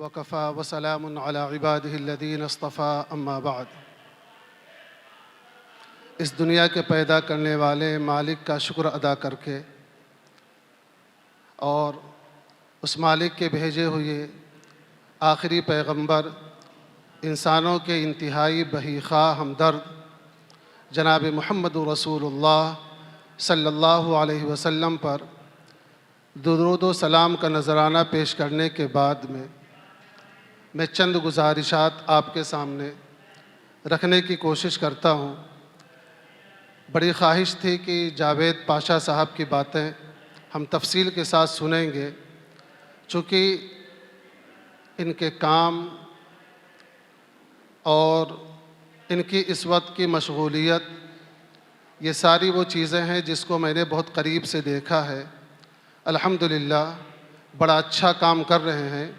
وکفا وسلام علی عبادہ الذین اصطفیٰ اما بعد۔ اس دنیا کے پیدا کرنے والے مالک کا شکر ادا کر کے اور اس مالک کے بھیجے ہوئے آخری پیغمبر، انسانوں کے انتہائی بہی خواہ ہمدرد جناب محمد رسول اللہ صلی اللہ علیہ وسلم پر درود و سلام کا نذرانہ پیش کرنے کے بعد میں چند گزارشات آپ کے سامنے رکھنے کی کوشش کرتا ہوں۔ بڑی خواہش تھی کہ جاوید پاشا صاحب کی باتیں ہم تفصیل کے ساتھ سنیں گے، چونکہ ان کے کام اور ان کی اس وقت کی مشغولیت، یہ ساری وہ چیزیں ہیں جس کو میں نے بہت قریب سے دیکھا ہے۔ الحمدللہ بڑا اچھا کام کر رہے ہیں۔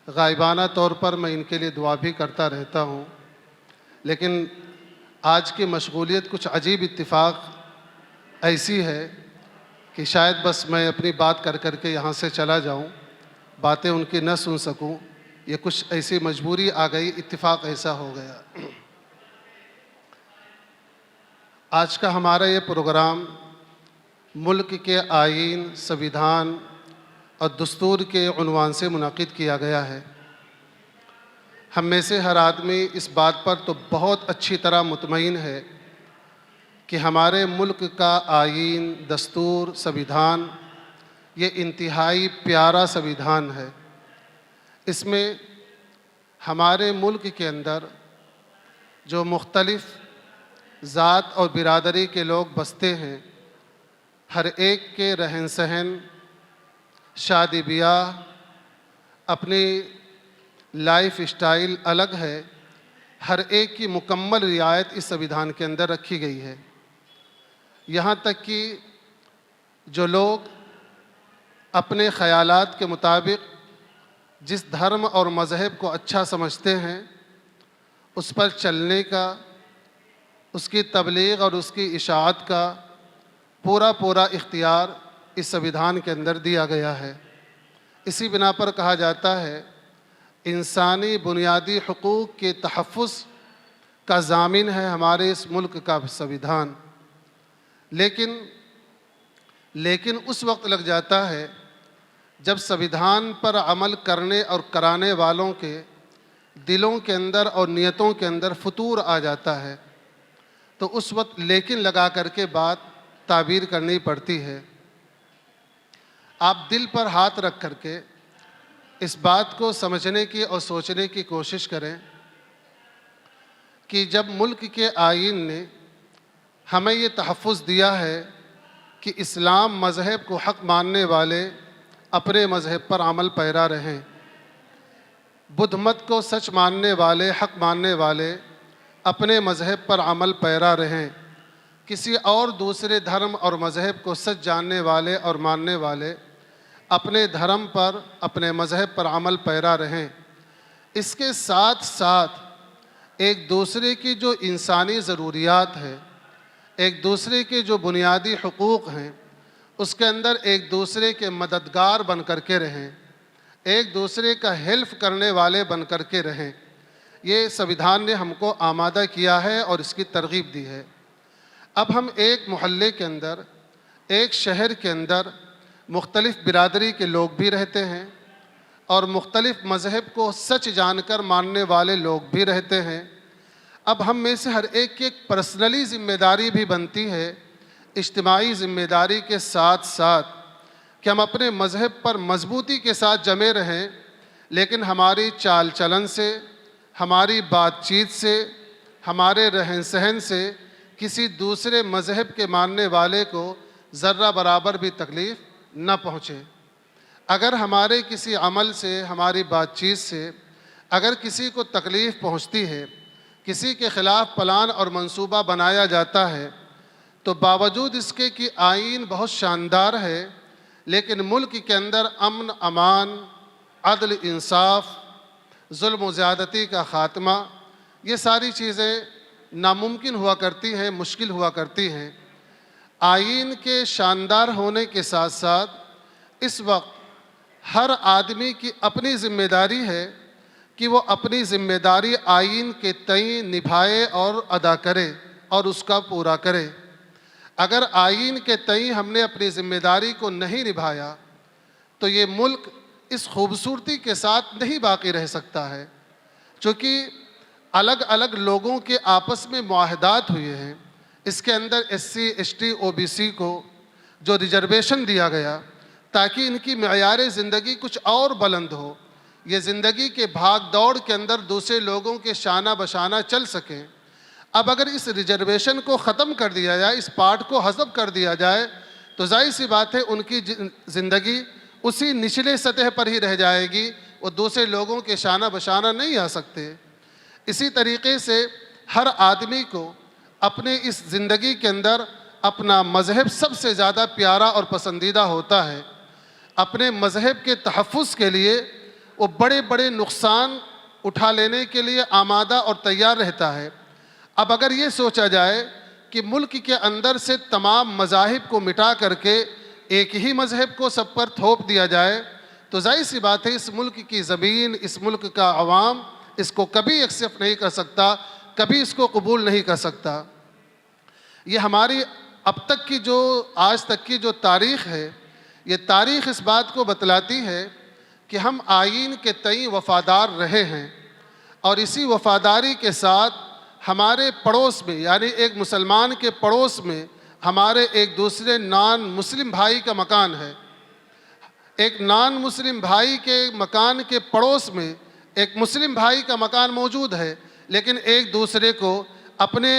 غائبانہ طور پر میں ان کے لیے دعا بھی کرتا رہتا ہوں، لیکن آج کی مشغولیت کچھ عجیب اتفاق ایسی ہے کہ شاید بس میں اپنی بات کر کے یہاں سے چلا جاؤں، باتیں ان کی نہ سن سکوں، یہ کچھ ایسی مجبوری آ گئی، اتفاق ایسا ہو گیا۔ آج کا ہمارا یہ پروگرام ملک کے آئین، سنویدھان اور دستور کے عنوان سے منعقد کیا گیا ہے۔ ہم میں سے ہر آدمی اس بات پر تو بہت اچھی طرح مطمئن ہے کہ ہمارے ملک کا آئین، دستور، سنویدھان یہ انتہائی پیارا سنویدھان ہے۔ اس میں ہمارے ملک کے اندر جو مختلف ذات اور برادری کے لوگ بستے ہیں، ہر ایک کے رہن سہن، شادی بیاہ، اپنی لائف اسٹائل الگ ہے، ہر ایک کی مکمل رعایت اس سنویدھان کے اندر رکھی گئی ہے۔ یہاں تک کہ جو لوگ اپنے خیالات کے مطابق جس دھرم اور مذہب کو اچھا سمجھتے ہیں، اس پر چلنے کا، اس کی تبلیغ اور اس کی اشاعت کا پورا اختیار اس سنویدھان کے اندر دیا گیا ہے۔ اسی بنا پر کہا جاتا ہے انسانی بنیادی حقوق کے تحفظ کا ضامن ہے ہمارے اس ملک کا سنویدھان، لیکن اس وقت لگ جاتا ہے جب سنویدھان پر عمل کرنے اور کرانے والوں کے دلوں کے اندر اور نیتوں کے اندر فتور آ جاتا ہے، تو اس وقت لیکن لگا کر کے بات تعبیر کرنی پڑتی ہے۔ آپ دل پر ہاتھ رکھ کر کے اس بات کو سمجھنے کی اور سوچنے کی کوشش کریں کہ جب ملک کے آئین نے ہمیں یہ تحفظ دیا ہے کہ اسلام مذہب کو حق ماننے والے اپنے مذہب پر عمل پیرا رہیں، بدھ مت کو سچ ماننے والے، حق ماننے والے اپنے مذہب پر عمل پیرا رہیں، کسی اور دوسرے دھرم اور مذہب کو سچ جاننے والے اور ماننے والے اپنے دھرم پر، اپنے مذہب پر عمل پیرا رہیں۔ اس کے ساتھ ساتھ ایک دوسرے کی جو انسانی ضروریات ہے، ایک دوسرے کے جو بنیادی حقوق ہیں، اس کے اندر ایک دوسرے کے مددگار بن کر کے رہیں، ایک دوسرے کا ہیلپ کرنے والے بن کر کے رہیں۔ یہ سنویدھان نے ہم کو آمادہ کیا ہے اور اس کی ترغیب دی ہے۔ اب ہم ایک محلے کے اندر، ایک شہر کے اندر مختلف برادری کے لوگ بھی رہتے ہیں اور مختلف مذہب کو سچ جان کر ماننے والے لوگ بھی رہتے ہیں۔ اب ہم میں سے ہر ایک کی ایک پرسنلی ذمہ داری بھی بنتی ہے، اجتماعی ذمہ داری کے ساتھ ساتھ، کہ ہم اپنے مذہب پر مضبوطی کے ساتھ جمے رہیں، لیکن ہماری چال چلن سے، ہماری بات چیت سے، ہمارے رہن سہن سے کسی دوسرے مذہب کے ماننے والے کو ذرہ برابر بھی تکلیف نہ پہنچے۔ اگر ہمارے کسی عمل سے، ہماری بات چیت سے اگر کسی کو تکلیف پہنچتی ہے، کسی کے خلاف پلان اور منصوبہ بنایا جاتا ہے، تو باوجود اس کے کہ آئین بہت شاندار ہے، لیکن ملک کے اندر امن، امان، عدل، انصاف، ظلم و زیادتی کا خاتمہ، یہ ساری چیزیں ناممکن ہوا کرتی ہیں، مشکل ہوا کرتی ہیں۔ آئین کے شاندار ہونے کے ساتھ ساتھ اس وقت ہر آدمی کی اپنی ذمہ داری ہے کہ وہ اپنی ذمہ داری آئین کے تئیں نبھائے اور ادا کرے اور اس کا پورا کرے۔ اگر آئین کے تئیں ہم نے اپنی ذمہ داری کو نہیں نبھایا تو یہ ملک اس خوبصورتی کے ساتھ نہیں باقی رہ سکتا ہے۔ چونکہ الگ الگ لوگوں کے آپس میں معاہدات ہوئے ہیں، اس کے اندر S C S T O B C کو جو ریزرویشن دیا گیا تاکہ ان کی معیار زندگی کچھ اور بلند ہو، یہ زندگی کے بھاگ دوڑ کے اندر دوسرے لوگوں کے شانہ بشانہ چل سکیں۔ اب اگر اس ریزرویشن کو ختم کر دیا جائے، اس پارٹ کو حذف کر دیا جائے تو ظاہر سی بات ہے ان کی زندگی اسی نچلے سطح پر ہی رہ جائے گی، وہ دوسرے لوگوں کے شانہ بشانہ نہیں آ سکتے۔ اسی طریقے سے ہر آدمی کو اپنے اس زندگی کے اندر اپنا مذہب سب سے زیادہ پیارا اور پسندیدہ ہوتا ہے۔ اپنے مذہب کے تحفظ کے لیے وہ بڑے بڑے نقصان اٹھا لینے کے لیے آمادہ اور تیار رہتا ہے۔ اب اگر یہ سوچا جائے کہ ملک کے اندر سے تمام مذاہب کو مٹا کر کے ایک ہی مذہب کو سب پر تھوپ دیا جائے تو ظاہر سی بات ہے اس ملک کی زمین، اس ملک کا عوام اس کو کبھی ایکسیپٹ نہیں کر سکتا، کبھی اس کو قبول نہیں کر سکتا۔ یہ ہماری اب تک کی آج تک کی جو تاریخ ہے، یہ تاریخ اس بات کو بتلاتی ہے کہ ہم آئین کے تئیں وفادار رہے ہیں، اور اسی وفاداری کے ساتھ ہمارے پڑوس میں، یعنی ایک مسلمان کے پڑوس میں ہمارے ایک دوسرے نان مسلم بھائی کا مکان ہے، ایک نان مسلم بھائی کے مکان کے پڑوس میں ایک مسلم بھائی کا مکان موجود ہے، لیکن ایک دوسرے کو اپنے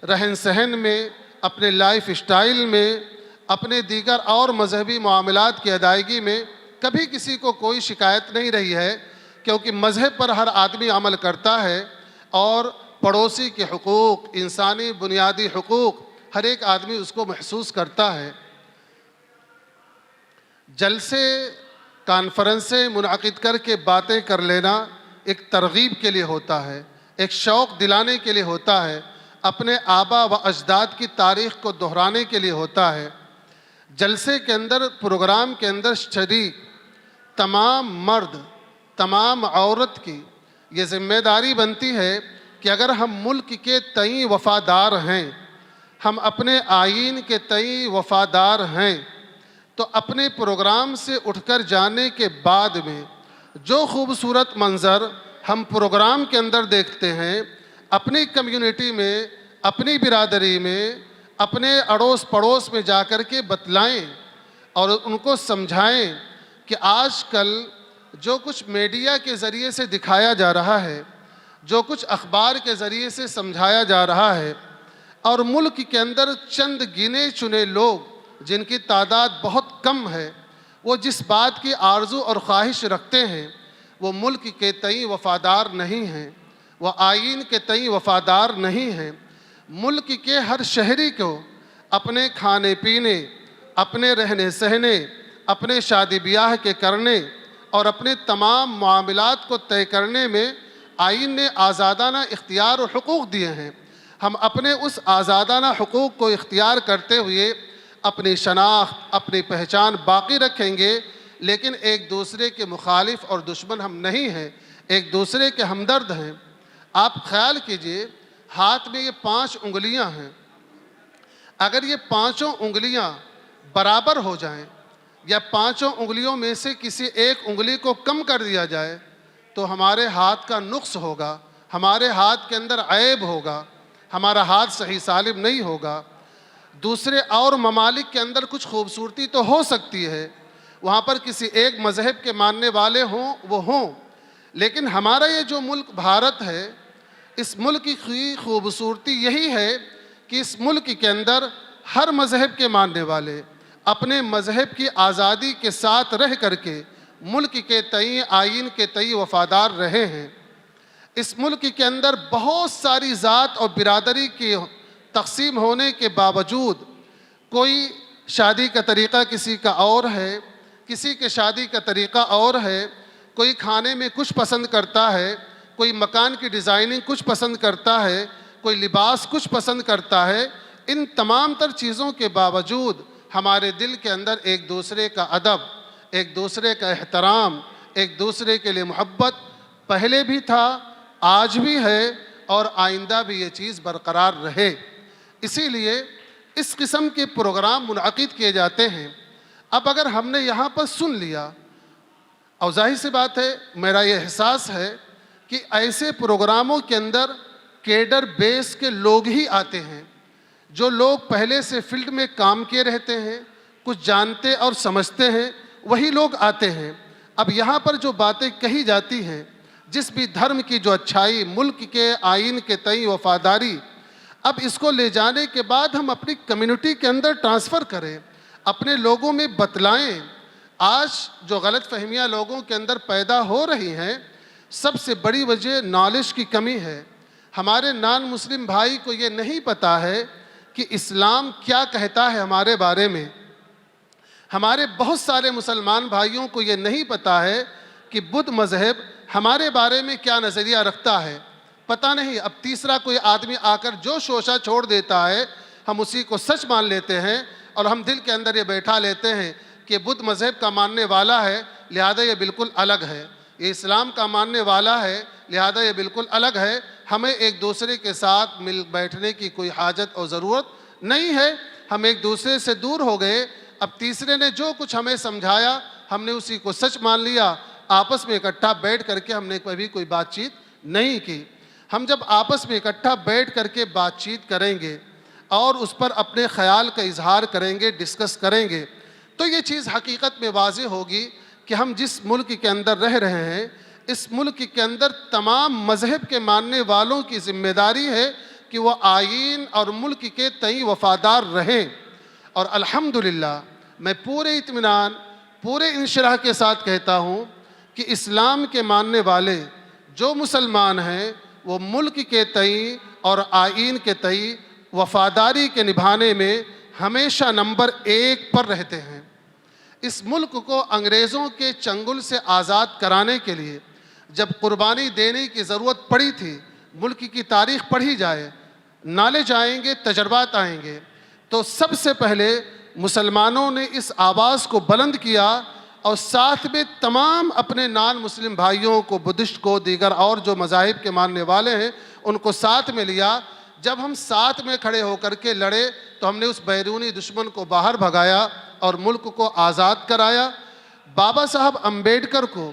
رہن سہن میں، اپنے لائف اسٹائل میں، اپنے دیگر اور مذہبی معاملات کی ادائیگی میں کبھی کسی کو کوئی شکایت نہیں رہی ہے، کیونکہ مذہب پر ہر آدمی عمل کرتا ہے اور پڑوسی کے حقوق، انسانی بنیادی حقوق ہر ایک آدمی اس کو محسوس کرتا ہے۔ جلسے، کانفرنسیں منعقد کر کے باتیں کر لینا ایک ترغیب کے لیے ہوتا ہے، ایک شوق دلانے کے لیے ہوتا ہے، اپنے آبا و اجداد کی تاریخ کو دہرانے کے لیے ہوتا ہے۔ جلسے کے اندر، پروگرام کے اندر شریک تمام مرد، تمام عورت کی یہ ذمہ داری بنتی ہے کہ اگر ہم ملک کے تئیں وفادار ہیں، ہم اپنے آئین کے تئیں وفادار ہیں، تو اپنے پروگرام سے اٹھ کر جانے کے بعد میں جو خوبصورت منظر ہم پروگرام کے اندر دیکھتے ہیں، اپنی کمیونٹی میں، اپنی برادری میں، اپنے اڑوس پڑوس میں جا کر کے بتلائیں اور ان کو سمجھائیں کہ آج کل جو کچھ میڈیا کے ذریعے سے دکھایا جا رہا ہے، جو کچھ اخبار کے ذریعے سے سمجھایا جا رہا ہے، اور ملک کے اندر چند گنے چنے لوگ جن کی تعداد بہت کم ہے، وہ جس بات کی آرزو اور خواہش رکھتے ہیں وہ ملک کے تئیں وفادار نہیں ہیں، وہ آئین کے تئیں وفادار نہیں ہیں۔ ملک کے ہر شہری کو اپنے کھانے پینے، اپنے رہنے سہنے، اپنے شادی بیاہ کے کرنے اور اپنے تمام معاملات کو طے کرنے میں آئین نے آزادانہ اختیار و حقوق دیے ہیں۔ ہم اپنے اس آزادانہ حقوق کو اختیار کرتے ہوئے اپنی شناخت، اپنی پہچان باقی رکھیں گے، لیکن ایک دوسرے کے مخالف اور دشمن ہم نہیں ہیں، ایک دوسرے کے ہمدرد ہیں۔ آپ خیال کیجئے، ہاتھ میں یہ 5 انگلیاں ہیں، اگر یہ 5 انگلیاں برابر ہو جائیں یا 5 انگلیوں میں سے کسی ایک انگلی کو کم کر دیا جائے تو ہمارے ہاتھ کا نقص ہوگا، ہمارے ہاتھ کے اندر عیب ہوگا، ہمارا ہاتھ صحیح سالم نہیں ہوگا۔ دوسرے اور ممالک کے اندر کچھ خوبصورتی تو ہو سکتی ہے، وہاں پر کسی ایک مذہب کے ماننے والے ہوں وہ ہوں، لیکن ہمارا یہ جو ملک بھارت ہے، اس ملک کی خوبصورتی یہی ہے کہ اس ملک کے اندر ہر مذہب کے ماننے والے اپنے مذہب کی آزادی کے ساتھ رہ کر کے ملک کے تئیں، آئین کے تئیں وفادار رہے ہیں۔ اس ملک کے اندر بہت ساری ذات اور برادری کی تقسیم ہونے کے باوجود کوئی شادی کا طریقہ کسی کا اور ہے، کسی کے شادی کا طریقہ اور ہے، کوئی کھانے میں کچھ پسند کرتا ہے، کوئی مکان کی ڈیزائننگ کچھ پسند کرتا ہے، کوئی لباس کچھ پسند کرتا ہے۔ ان تمام تر چیزوں کے باوجود ہمارے دل کے اندر ایک دوسرے کا ادب، ایک دوسرے کا احترام، ایک دوسرے کے لیے محبت پہلے بھی تھا، آج بھی ہے اور آئندہ بھی یہ چیز برقرار رہے۔ اسی لیے اس قسم کے پروگرام منعقد کیے جاتے ہیں۔ اب اگر ہم نے یہاں پر سن لیا، اور ظاہر سی بات ہے، میرا یہ احساس ہے کہ ایسے پروگراموں کے اندر کیڈر بیس کے لوگ ہی آتے ہیں، جو لوگ پہلے سے فیلڈ میں کام کیے رہتے ہیں، کچھ جانتے اور سمجھتے ہیں، وہی لوگ آتے ہیں۔ اب یہاں پر جو باتیں کہی جاتی ہیں، جس بھی دھرم کی جو اچھائی، ملک کے آئین کے تئیں وفاداری، اب اس کو لے جانے کے بعد ہم اپنی کمیونٹی کے اندر ٹرانسفر کریں، اپنے لوگوں میں بتلائیں۔ آج جو غلط فہمیاں لوگوں کے اندر پیدا ہو رہی ہیں، سب سے بڑی وجہ نالج کی کمی ہے۔ ہمارے نان مسلم بھائی کو یہ نہیں پتہ ہے کہ اسلام کیا کہتا ہے ہمارے بارے میں۔ ہمارے بہت سارے مسلمان بھائیوں کو یہ نہیں پتہ ہے کہ بدھ مذہب ہمارے بارے میں کیا نظریہ رکھتا ہے۔ پتہ نہیں، اب تیسرا کوئی آدمی آ کر جو شوشہ چھوڑ دیتا ہے، ہم اسی کو سچ مان لیتے ہیں، اور ہم دل کے اندر یہ بیٹھا لیتے ہیں کہ بدھ مذہب کا ماننے والا ہے، لہذا یہ بالکل الگ ہے، یہ اسلام کا ماننے والا ہے، لہذا یہ بالکل الگ ہے۔ ہمیں ایک دوسرے کے ساتھ مل بیٹھنے کی کوئی حاجت اور ضرورت نہیں ہے، ہم ایک دوسرے سے دور ہو گئے۔ اب تیسرے نے جو کچھ ہمیں سمجھایا، ہم نے اسی کو سچ مان لیا، آپس میں اکٹھا بیٹھ کر کے ہم نے کبھی کوئی بات چیت نہیں کی۔ ہم جب آپس میں اکٹھا بیٹھ کر کے بات چیت کریں گے اور اس پر اپنے خیال کا اظہار کریں گے، ڈسکس کریں گے، تو یہ چیز حقیقت میں واضح ہوگی کہ ہم جس ملک کے اندر رہ رہے ہیں، اس ملک کے اندر تمام مذہب کے ماننے والوں کی ذمہ داری ہے کہ وہ آئین اور ملک کے تئیں وفادار رہیں۔ اور الحمدللہ میں پورے اطمینان، پورے انشراح کے ساتھ کہتا ہوں کہ اسلام کے ماننے والے جو مسلمان ہیں، وہ ملک کے تئیں اور آئین کے تئیں وفاداری کے نبھانے میں ہمیشہ نمبر 1 پر رہتے ہیں۔ اس ملک کو انگریزوں کے چنگل سے آزاد کرانے کے لیے جب قربانی دینے کی ضرورت پڑی تھی، ملک کی تاریخ پڑھی جائے، نالج آئیں گے، تجربات آئیں گے، تو سب سے پہلے مسلمانوں نے اس آواز کو بلند کیا اور ساتھ میں تمام اپنے نان مسلم بھائیوں کو، بدھسٹ کو، دیگر اور جو مذاہب کے ماننے والے ہیں، ان کو ساتھ میں لیا۔ جب ہم ساتھ میں کھڑے ہو کر کے لڑے تو ہم نے اس بیرونی دشمن کو باہر بھگایا اور ملک کو آزاد کرایا۔ بابا صاحب امبیڈکر کو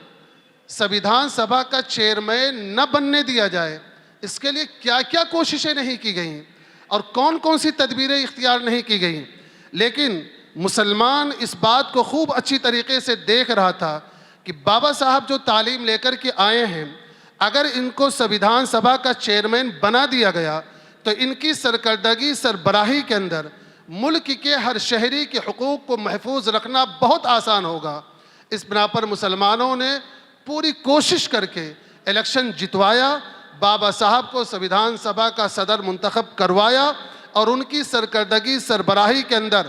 سویدھان سبھا کا چیئرمین نہ بننے دیا جائے، اس کے لیے کیا کیا کوششیں نہیں کی گئیں اور کون کون سی تدبیریں اختیار نہیں کی گئیں، لیکن مسلمان اس بات کو خوب اچھی طریقے سے دیکھ رہا تھا کہ بابا صاحب جو تعلیم لے کر کے آئے ہیں، اگر ان کو سویدھان سبھا کا چیئرمین بنا دیا گیا تو ان کی سرکردگی، سربراہی کے اندر ملک کے ہر شہری کے حقوق کو محفوظ رکھنا بہت آسان ہوگا۔ اس بنا پر مسلمانوں نے پوری کوشش کر کے الیکشن جتوایا، بابا صاحب کو سویدھان سبھا کا صدر منتخب کروایا، اور ان کی سرکردگی، سربراہی کے اندر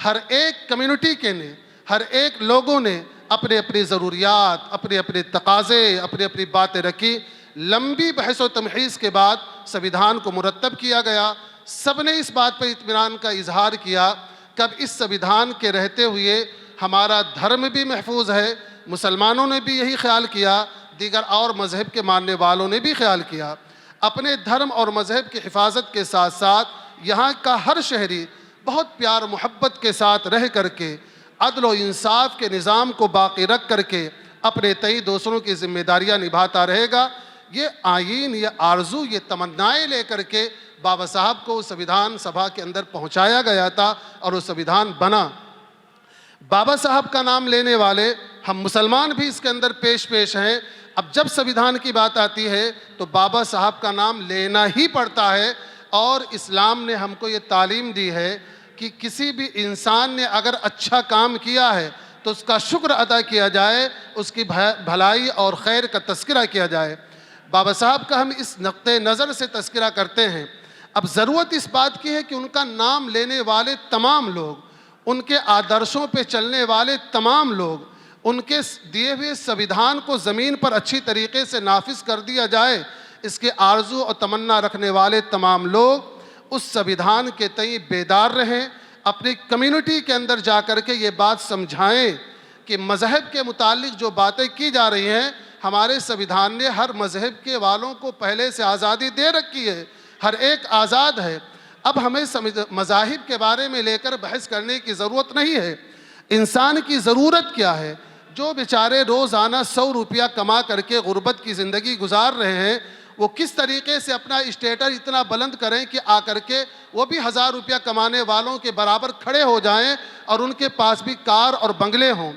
ہر ایک کمیونٹی کے نے، ہر ایک لوگوں نے اپنے اپنی ضروریات، اپنے اپنے تقاضے، اپنی اپنی باتیں رکھی۔ لمبی بحث و تمحیص کے بعد سویدھان کو مرتب کیا گیا۔ سب نے اس بات پر اطمینان کا اظہار کیا کہ اب اس سویدھان کے رہتے ہوئے ہمارا دھرم بھی محفوظ ہے۔ مسلمانوں نے بھی یہی خیال کیا، دیگر اور مذہب کے ماننے والوں نے بھی خیال کیا۔ اپنے دھرم اور مذہب کی حفاظت کے ساتھ ساتھ یہاں کا ہر شہری بہت پیار محبت کے ساتھ رہ کر کے عدل و انصاف کے نظام کو باقی رکھ کر کے اپنے تئیں دوسروں کی ذمہ داریاں نبھاتا رہے گا۔ یہ آئین، یہ آرزو، یہ تمنائیں لے کر کے بابا صاحب کو سویدھان سبھا کے اندر پہنچایا گیا تھا اور وہ سویدھان بنا۔ بابا صاحب کا نام لینے والے ہم مسلمان بھی اس کے اندر پیش ہیں۔ اب جب سویدھان کی بات آتی ہے تو بابا صاحب کا نام لینا ہی پڑتا ہے، اور اسلام نے ہم کو یہ تعلیم دی ہے کہ کسی بھی انسان نے اگر اچھا کام کیا ہے تو اس کا شکر ادا کیا جائے، اس کی بھلائی اور خیر کا تذکرہ کیا جائے۔ بابا صاحب کا ہم اس نقطۂ نظر سے تذکرہ کرتے ہیں۔ اب ضرورت اس بات کی ہے کہ ان کا نام لینے والے تمام لوگ، ان کے آدرشوں پہ چلنے والے تمام لوگ، ان کے دیے ہوئے سویدھان کو زمین پر اچھی طریقے سے نافذ کر دیا جائے، اس کے آرزو اور تمنا رکھنے والے تمام لوگ اس سویدھان کے تئیں بیدار رہیں، اپنی کمیونٹی کے اندر جا کر کے یہ بات سمجھائیں کہ مذہب کے متعلق جو باتیں کی جا رہی ہیں، ہمارے سنویدھان نے ہر مذہب کے والوں کو پہلے سے آزادی دے رکھی ہے، ہر ایک آزاد ہے۔ اب ہمیں مذاہب کے بارے میں لے کر بحث کرنے کی ضرورت نہیں ہے۔ انسان کی ضرورت کیا ہے؟ جو بیچارے روزانہ 100 روپیہ کما کر کے غربت کی زندگی گزار رہے ہیں، وہ کس طریقے سے اپنا اسٹیٹس اتنا بلند کریں کہ آ کر کے وہ بھی 1000 روپیہ کمانے والوں کے برابر کھڑے ہو جائیں اور ان کے پاس بھی کار اور بنگلے ہوں۔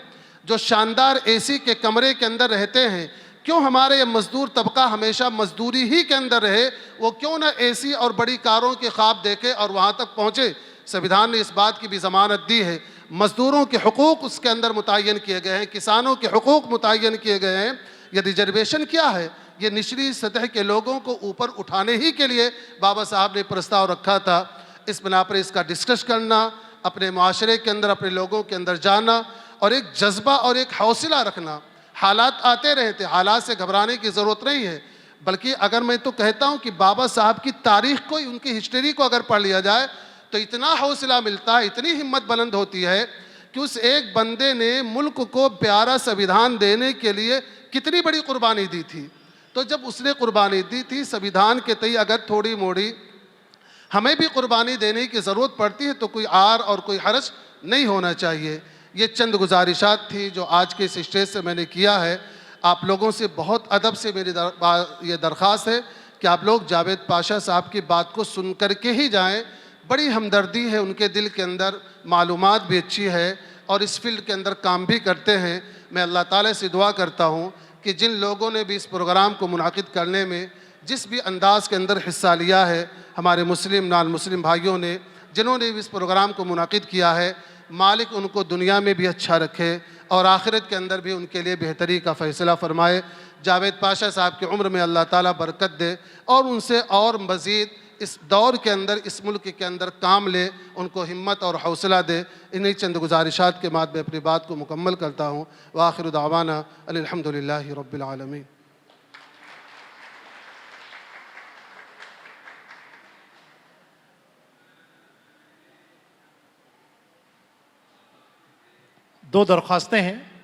جو شاندار اے سی کے کمرے کے اندر رہتے ہیں، کیوں ہمارے یہ مزدور طبقہ ہمیشہ مزدوری ہی کے اندر رہے؟ وہ کیوں نہ اے سی اور بڑی کاروں کے خواب دیکھے اور وہاں تک پہنچے؟ سنویدھان نے اس بات کی بھی ضمانت دی ہے۔ مزدوروں کے حقوق اس کے اندر متعین کیے گئے ہیں، کسانوں کے حقوق متعین کیے گئے ہیں۔ یہ ریزرویشن کیا ہے؟ یہ نچلی سطح کے لوگوں کو اوپر اٹھانے ہی کے لیے بابا صاحب نے پرستاؤ رکھا تھا۔ اس بنا پر اس کا ڈسکس کرنا، اپنے معاشرے کے اندر اپنے لوگوں کے اندر جانا اور ایک جذبہ اور ایک حوصلہ رکھنا۔ حالات آتے رہتے، حالات سے گھبرانے کی ضرورت نہیں ہے، بلکہ اگر میں تو کہتا ہوں کہ بابا صاحب کی تاریخ کو، ان کی ہسٹری کو اگر پڑھ لیا جائے تو اتنا حوصلہ ملتا ہے، اتنی ہمت بلند ہوتی ہے کہ اس ایک بندے نے ملک کو پیارا سنویدھان دینے کے لیے کتنی بڑی قربانی دی تھی۔ تو جب اس نے قربانی دی تھی، سنویدھان کے تئیں اگر تھوڑی موڑی ہمیں بھی قربانی دینے کی ضرورت پڑتی ہے تو کوئی عار اور کوئی حرج نہیں ہونا چاہیے۔ یہ چند گزارشات تھی جو آج کے اس اسٹیج سے میں نے کیا ہے۔ آپ لوگوں سے بہت ادب سے میری یہ درخواست ہے کہ آپ لوگ جاوید پاشا صاحب کی بات کو سن کر کے ہی جائیں۔ بڑی ہمدردی ہے ان کے دل کے اندر، معلومات بھی اچھی ہے اور اس فیلڈ کے اندر کام بھی کرتے ہیں۔ میں اللہ تعالیٰ سے دعا کرتا ہوں کہ جن لوگوں نے بھی اس پروگرام کو منعقد کرنے میں جس بھی انداز کے اندر حصہ لیا ہے، ہمارے مسلم نان مسلم بھائیوں نے جنہوں نے بھی اس پروگرام کو منعقد کیا ہے، مالک ان کو دنیا میں بھی اچھا رکھے اور آخرت کے اندر بھی ان کے لیے بہتری کا فیصلہ فرمائے۔ جاوید پاشا صاحب کی عمر میں اللہ تعالیٰ برکت دے اور ان سے اور مزید اس دور کے اندر، اس ملک کے اندر کام لے، ان کو ہمت اور حوصلہ دے۔ انہی چند گزارشات کے بعد میں اپنی بات کو مکمل کرتا ہوں۔ وآخر دعوانا ان الحمد للہ رب العالمین۔ دو درخواستیں ہیں۔